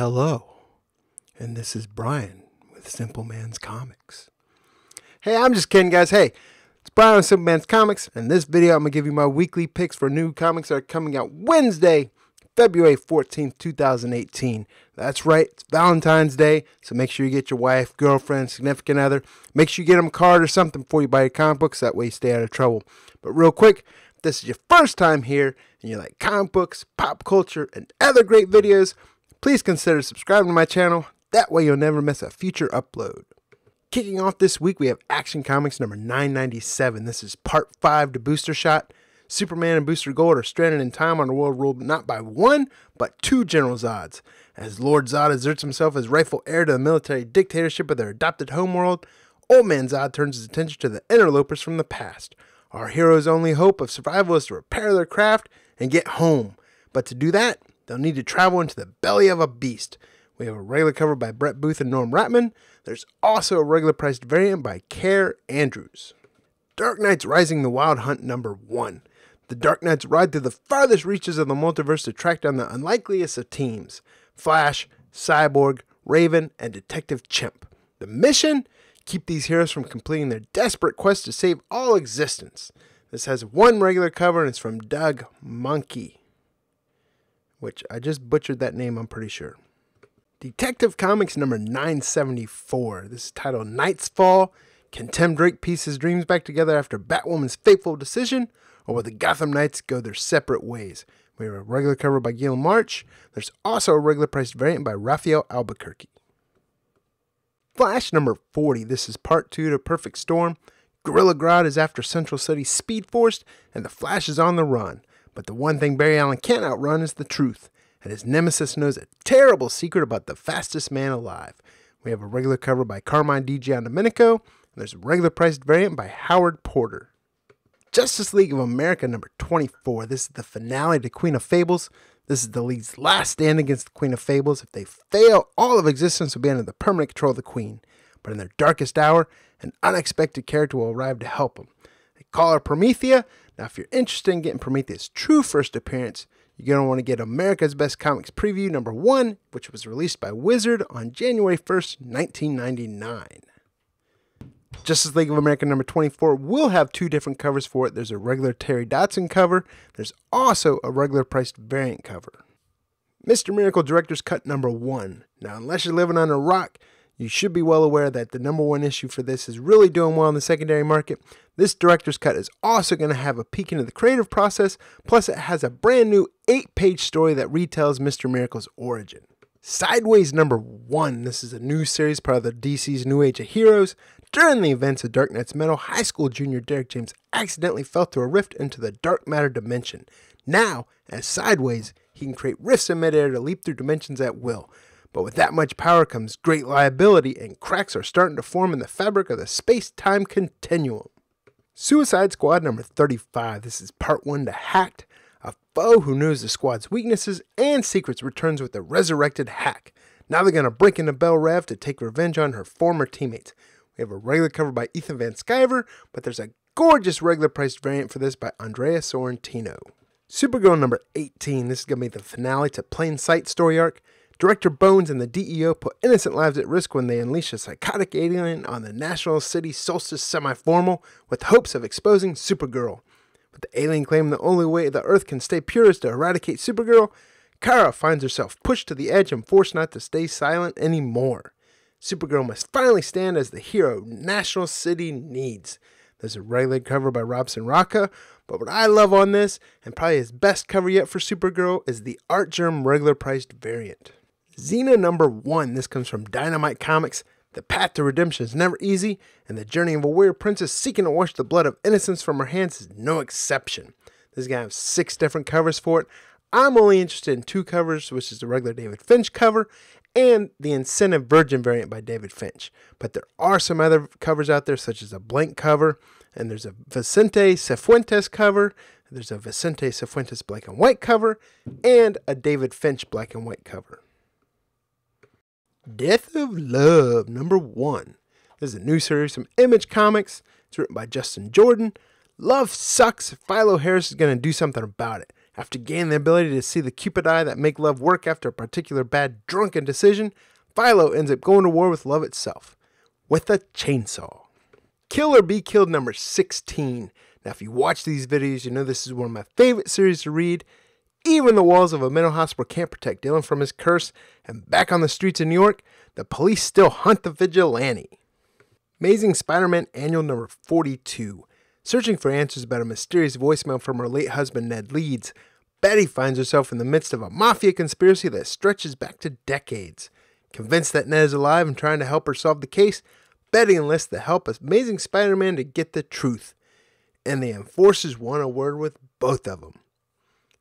hello, and this is Brian with Simpleman's Comics. Hey, I'm just kidding, guys. Hey, it's Brian with Simpleman's Comics, and in this video, I'm going to give you my weekly picks for new comics that are coming out Wednesday, February 14th, 2018. That's right, it's Valentine's Day, so make sure you get your wife, girlfriend, significant other. Make sure you get them a card or something before you buy your comic books, that way you stay out of trouble. But real quick, if this is your first time here, and you like comic books, pop culture, and other great videos, please consider subscribing to my channel. That way you'll never miss a future upload. Kicking off this week, we have Action Comics number 997. This is part 5 to Booster Shot. Superman and Booster Gold are stranded in time on a world ruled not by one, but two General Zods. As Lord Zod asserts himself as rightful heir to the military dictatorship of their adopted homeworld, Old Man Zod turns his attention to the interlopers from the past. Our heroes' only hope of survival is to repair their craft and get home. But to do that, they'll need to travel into the belly of a beast. We have a regular cover by Brett Booth and Norm Ratman. There's also a regular priced variant by Care Andrews. Dark Knights Rising: The Wild Hunt number 1. The Dark Knights ride through the farthest reaches of the multiverse to track down the unlikeliest of teams: Flash, Cyborg, Raven, and Detective Chimp. The mission? Keep these heroes from completing their desperate quest to save all existence. This has one regular cover and it's from Doug Marke, which I just butchered that name, I'm pretty sure. Detective Comics number 974. This is titled Night's Fall. Can Tim Drake piece his dreams back together after Batwoman's fateful decision? Or will the Gotham Knights go their separate ways? We have a regular cover by Gil March. There's also a regular priced variant by Raphael Albuquerque. Flash number 40. This is part 2 to Perfect Storm. Gorilla Grodd is after Central City's Speed Force, and the Flash is on the run. But the one thing Barry Allen can't outrun is the truth, and his nemesis knows a terrible secret about the fastest man alive. We have a regular cover by Carmine DiGiandomenico, and there's a regular priced variant by Howard Porter. Justice League of America number 24. This is the finale to Queen of Fables. This is the League's last stand against the Queen of Fables. If they fail, all of existence will be under the permanent control of the Queen. But in their darkest hour, an unexpected character will arrive to help them. They call her Promethea. Now, if you're interested in getting Promethea's true first appearance, you're going to want to get America's Best Comics Preview number 1, which was released by Wizard on January 1st, 1999. Justice League of America number 24 will have 2 different covers for it. There's a regular Terry Dodson cover. There's also a regular priced variant cover. Mr. Miracle Director's Cut number 1. Now, unless you're living on a rock, you should be well aware that the number 1 issue for this is really doing well in the secondary market. This Director's Cut is also going to have a peek into the creative process, plus it has a brand new 8-page story that retells Mr. Miracle's origin. Sideways number 1. This is a new series part of the DC's New Age of Heroes. During the events of Dark Knight's Metal, high school junior Derek James accidentally fell through a rift into the dark matter dimension. Now, as Sideways, he can create rifts in midair to leap through dimensions at will. But with that much power comes great liability, and cracks are starting to form in the fabric of the space-time continuum. Suicide Squad number 35. This is part 1 to Hacked. A foe who knows the squad's weaknesses and secrets returns with a resurrected Hack. Now they're going to break into Belle Rev to take revenge on her former teammates. We have a regular cover by Ethan Van Sciver, but there's a gorgeous regular priced variant for this by Andrea Sorrentino. Supergirl number 18. This is going to be the finale to Plain Sight story arc. Director Bones and the DEO put innocent lives at risk when they unleash a psychotic alien on the National City Solstice semi-formal with hopes of exposing Supergirl. With the alien claiming the only way the Earth can stay pure is to eradicate Supergirl, Kara finds herself pushed to the edge and forced not to stay silent anymore. Supergirl must finally stand as the hero National City needs. There's a regular cover by Robson Rocca, but what I love on this, and probably his best cover yet for Supergirl, is the Art Germ regular priced variant. Xena number 1. This comes from Dynamite Comics. The path to redemption is never easy, and the journey of a warrior princess seeking to wash the blood of innocence from her hands is no exception. This is going to have 6 different covers for it. I'm only interested in 2 covers, which is the regular David Finch cover and the Incentive Virgin variant by David Finch. But there are some other covers out there, such as a blank cover, and there's a Vicente Cifuentes cover, there's a Vicente Cifuentes black and white cover, and a David Finch black and white cover. Death of Love number 1. This is a new series from Image Comics. It's written by Justin Jordan. Love sucks. Philo Harris is going to do something about it. After gaining the ability to see the Cupid eye that make love work after a particular bad drunken decision, Philo ends up going to war with love itself, with a chainsaw. Kill or Be Killed number 16. Now if you watch these videos, you know this is one of my favorite series to read. Even the walls of a mental hospital can't protect Dylan from his curse, and back on the streets of New York, the police still hunt the vigilante. Amazing Spider-Man Annual number 42. Searching for answers about a mysterious voicemail from her late husband Ned Leeds, Betty finds herself in the midst of a mafia conspiracy that stretches back to decades. Convinced that Ned is alive and trying to help her solve the case, Betty enlists the help of Amazing Spider-Man to get the truth. And the enforcers want a word with both of them.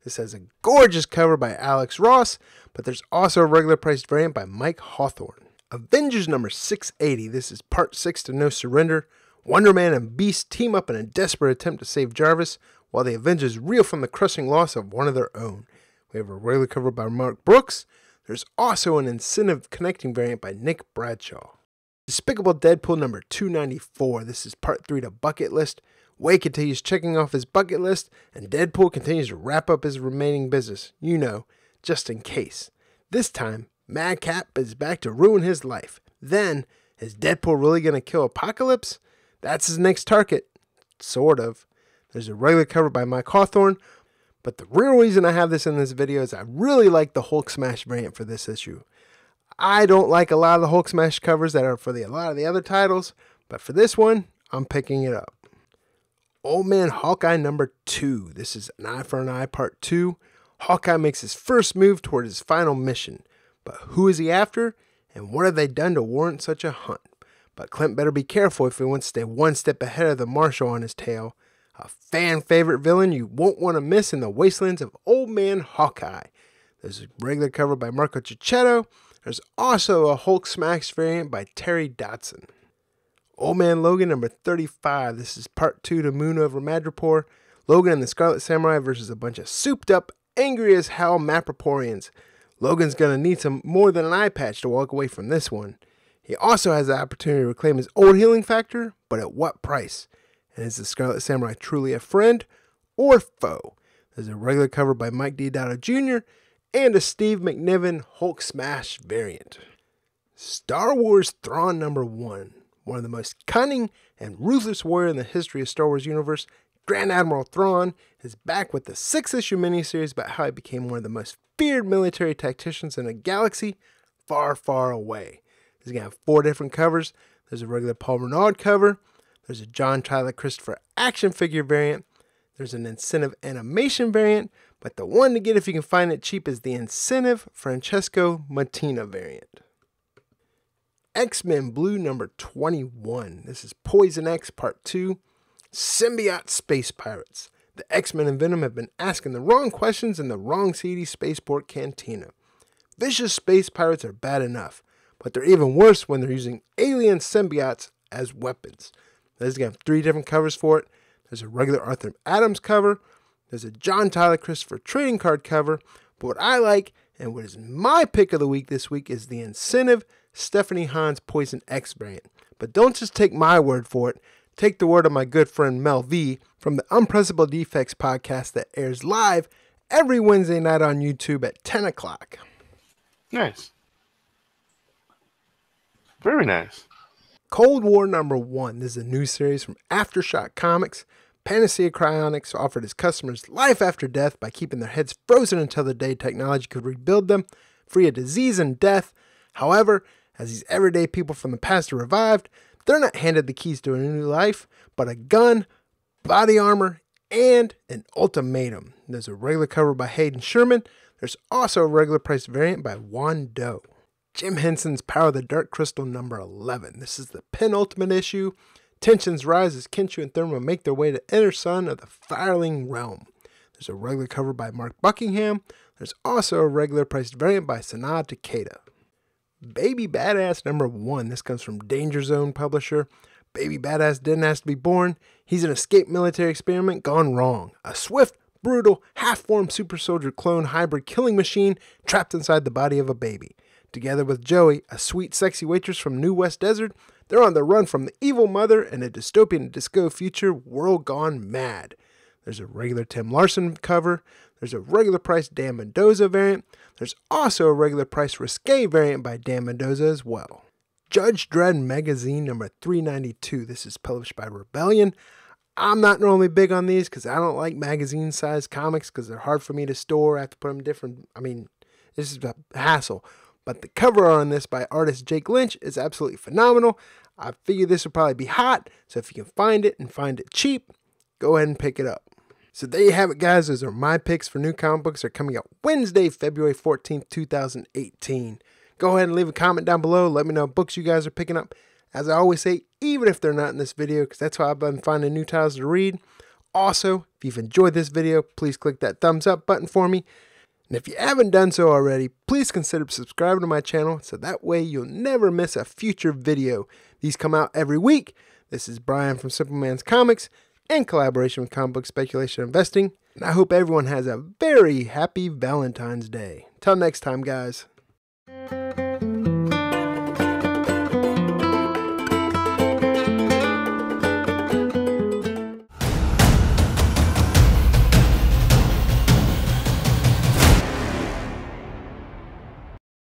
This has a gorgeous cover by Alex Ross, but there's also a regular priced variant by Mike Hawthorne. Avengers number 680. This is part 6 to No Surrender. Wonder Man and Beast team up in a desperate attempt to save Jarvis, while the Avengers reel from the crushing loss of one of their own. We have a regular cover by Mark Brooks. There's also an incentive connecting variant by Nick Bradshaw. Despicable Deadpool number 294. This is part 3 to Bucket List. Wade continues checking off his bucket list, and Deadpool continues to wrap up his remaining business. You know, just in case. This time, Madcap is back to ruin his life. Then, is Deadpool really going to kill Apocalypse? That's his next target. Sort of. There's a regular cover by Mike Hawthorne, but the real reason I have this in this video is I really like the Hulk Smash variant for this issue. I don't like a lot of the Hulk Smash covers that are for a lot of the other titles, but for this one, I'm picking it up. Old Man Hawkeye number 2. This is an Eye for an Eye part 2. Hawkeye makes his first move toward his final mission. But who is he after? And what have they done to warrant such a hunt? But Clint better be careful if he wants to stay one step ahead of the marshal on his tail. A fan favorite villain you won't want to miss in the wastelands of Old Man Hawkeye. There's a regular cover by Marco Cicchetto. There's also a Hulk Smash variant by Terry Dodson. Old Man Logan number 35. This is part 2 to Moon over Madripoor. Logan and the Scarlet Samurai versus a bunch of souped up, angry as hell Madripoorians. Logan's gonna need some more than an eye patch to walk away from this one. He also has the opportunity to reclaim his old healing factor, but at what price? And is the Scarlet Samurai truly a friend or foe? There's a regular cover by Mike Deodato Jr. and a Steve McNiven Hulk Smash variant. Star Wars Thrawn number 1. One of the most cunning and ruthless warrior in the history of Star Wars universe, Grand Admiral Thrawn is back with the 6-issue miniseries about how he became one of the most feared military tacticians in a galaxy far, far away. He's going to have 4 different covers. There's a regular Paul Renaud cover. There's a John Tyler Christopher action figure variant. There's an incentive animation variant. But the one to get if you can find it cheap is the incentive Francesco Mattina variant. X-Men Blue number 21. This is Poison X Part 2. Symbiote Space Pirates. The X-Men and Venom have been asking the wrong questions in the wrong seedy spaceport cantina. Vicious space pirates are bad enough, but they're even worse when they're using alien symbiotes as weapons. There's going to have 3 different covers for it. There's a regular Arthur Adams cover. There's a John Tyler Christopher trading card cover. But what I like, and what is my pick of the week this week, is the incentive Stephanie Hahn's Poison X variant. But don't just take my word for it. Take the word of my good friend Mel V from the Unpressable Defects Podcast that airs live every Wednesday night on YouTube at 10 o'clock. Nice. Very nice. Cold War number 1. This is a new series from Aftershock Comics. Panacea Cryonics offered its customers life after death by keeping their heads frozen until the day technology could rebuild them, free of disease and death. However, as these everyday people from the past are revived, they're not handed the keys to a new life, but a gun, body armor, and an ultimatum. There's a regular cover by Hayden Sherman. There's also a regular price variant by Juan Doe. Jim Henson's Power of the Dark Crystal number 11. This is the penultimate issue. Tensions rise as Kenshu and Therma make their way to Inner Sun of the Firling Realm. There's a regular cover by Mark Buckingham. There's also a regular priced variant by Sanaa Takeda. Baby Badass number 1. This comes from Danger Zone publisher. Baby Badass didn't ask to be born. He's an escaped military experiment gone wrong. A swift, brutal, half-formed super soldier clone hybrid killing machine trapped inside the body of a baby. Together with Joey, a sweet, sexy waitress from New West Desert, they're on the run from the evil mother in a dystopian disco future world gone mad. There's a regular Tim Larson cover. There's a regular price Dan Mendoza variant. There's also a regular price Risque variant by Dan Mendoza as well. Judge Dredd Megazine number 392. This is published by Rebellion. I'm not normally big on these because I don't like magazine-sized comics because they're hard for me to store. I have to put them different. I mean, this is a hassle. But the cover art on this by artist Jake Lynch is absolutely phenomenal. I figure this will probably be hot, so if you can find it and find it cheap, go ahead and pick it up. So there you have it, guys. Those are my picks for new comic books. They're coming out Wednesday, February 14th, 2018. Go ahead and leave a comment down below. Let me know what books you guys are picking up. As I always say, even if they're not in this video, because that's how I've been finding new titles to read. Also, if you've enjoyed this video, please click that thumbs up button for me. And if you haven't done so already, please consider subscribing to my channel so that way you'll never miss a future video. These come out every week. This is Brian from Simpleman's Comics in collaboration with Comic Book Speculation Investing. And I hope everyone has a very happy Valentine's Day. Till next time, guys.